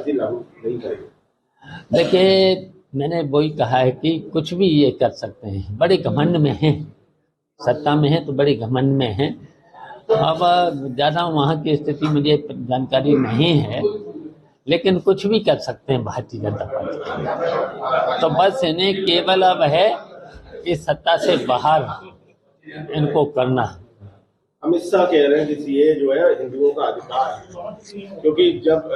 लागू नहीं करेंगे? देखिए, मैंने वही कहा है कि कुछ भी ये कर सकते हैं, बड़े घमंड में हैं, सत्ता में है तो बड़े घमंड में हैं। अब ज़्यादा वहाँ की स्थिति मुझे जानकारी नहीं है, लेकिन कुछ भी कर सकते हैं भारतीय जनता पार्टी। तो बस इन्हें केवल अब है कि सत्ता से बाहर इनको करना। अमित शाह कह रहे हैं कि सीए जो है हिंदुओं का अधिकार है, क्योंकि जब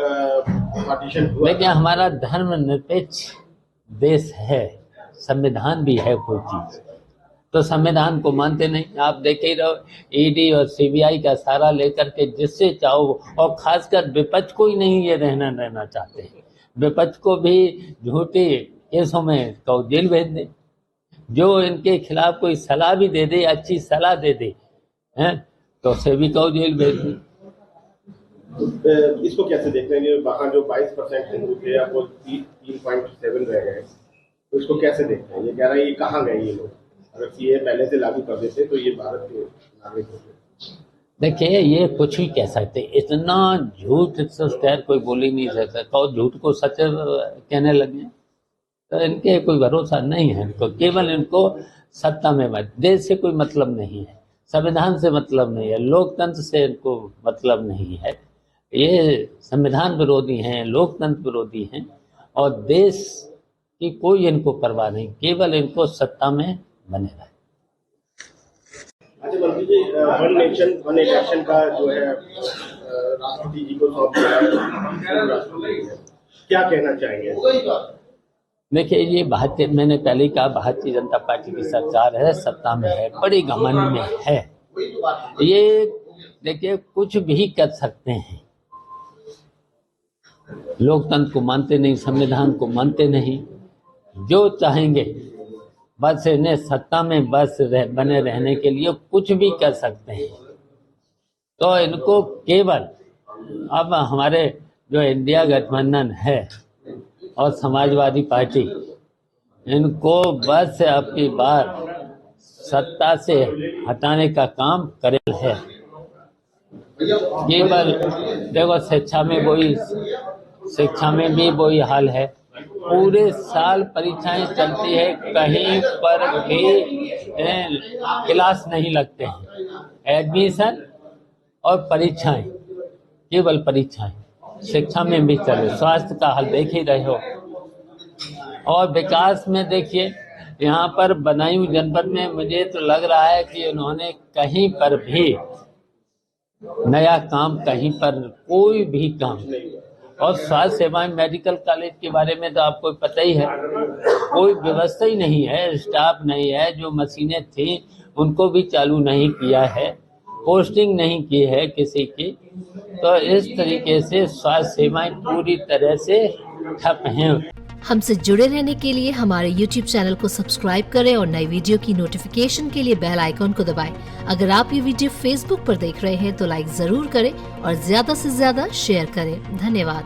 पार्टीशन हुआ, देखिए, हमारा धर्मनिरपेक्ष देश है, संविधान भी है कोई चीज, तो संविधान को मानते नहीं। आप देख ही रहो, ईडी और सीबीआई का सहारा लेकर के जिससे चाहो, और खासकर विपक्ष को ही नहीं ये रहना चाहते हैं। विपक्ष को भी झूठे केसों में तो जेल भेज दे, जो इनके खिलाफ कोई सलाह भी दे दे, अच्छी सलाह दे दे, हैं, तो उसे भी कहो जेल भेज दे। इसको कैसे देखते हैं? वहाँ जो 22% हिंदू थे अब वो 3.7 रह गए, तो इसको कैसे देखते हैं? ये कह रहे हैं ये कहाँ गए ये लोग? अगर सीए पहले से लागू कर देते तो ये भारत के नागरिक होते। देखिए, ये कुछ भी कह सकते, इतना झूठ तो खैर कोई बोल ही नहीं सकता, तो झूठ को सच कहने लगे तो इनके कोई भरोसा नहीं है। इनको केवल इनको सत्ता में देश से कोई मतलब नहीं है, संविधान से मतलब नहीं है, लोकतंत्र से इनको मतलब नहीं है। ये संविधान विरोधी हैं, लोकतंत्र विरोधी हैं, और देश की कोई इनको परवाह नहीं, केवल इनको सत्ता में बने रहे। अच्छा मंत्री जी, वन नेशन वन इलेक्शन का जो है राष्ट्रपति जी को सौंप दिया है, क्या कहना चाहेंगे? देखिए, ये मैंने पहले कहा, भारतीय जनता पार्टी की सरकार है, सत्ता में है, बड़ी घमंड में है। ये देखिए, कुछ भी कर सकते हैं, लोकतंत्र को मानते नहीं, संविधान को मानते नहीं, जो चाहेंगे बस इन्हें सत्ता में बने रहने के लिए कुछ भी कर सकते हैं। तो इनको केवल अब हमारे जो इंडिया गठबंधन है और समाजवादी पार्टी, इनको बस अब की बार सत्ता से हटाने का काम करेल है। केवल देखो, शिक्षा में भी वही हाल है, पूरे साल परीक्षाएं चलती है, कहीं पर भी क्लास नहीं लगते हैं, एडमिशन और परीक्षाएं, केवल परीक्षाएं। शिक्षा में भी चले, स्वास्थ्य का हाल देख ही रहे हो, और विकास में देखिए, यहाँ पर बदायूं जनपद में मुझे तो लग रहा है कि उन्होंने कहीं पर भी नया काम, कहीं पर कोई भी काम, और स्वास्थ्य सेवाएं, मेडिकल कॉलेज के बारे में तो आपको पता ही है, कोई व्यवस्था ही नहीं है, स्टाफ नहीं है, जो मशीनें थी उनको भी चालू नहीं किया है, पोस्टिंग नहीं की है किसी की। तो इस तरीके से स्वास्थ्य सेवाएं पूरी तरह से ठप हैं। हमसे जुड़े रहने के लिए हमारे YouTube चैनल को सब्सक्राइब करें और नई वीडियो की नोटिफिकेशन के लिए बेल आइकॉन को दबाएं। अगर आप ये वीडियो Facebook पर देख रहे हैं तो लाइक जरूर करें और ज्यादा से ज्यादा शेयर करें। धन्यवाद।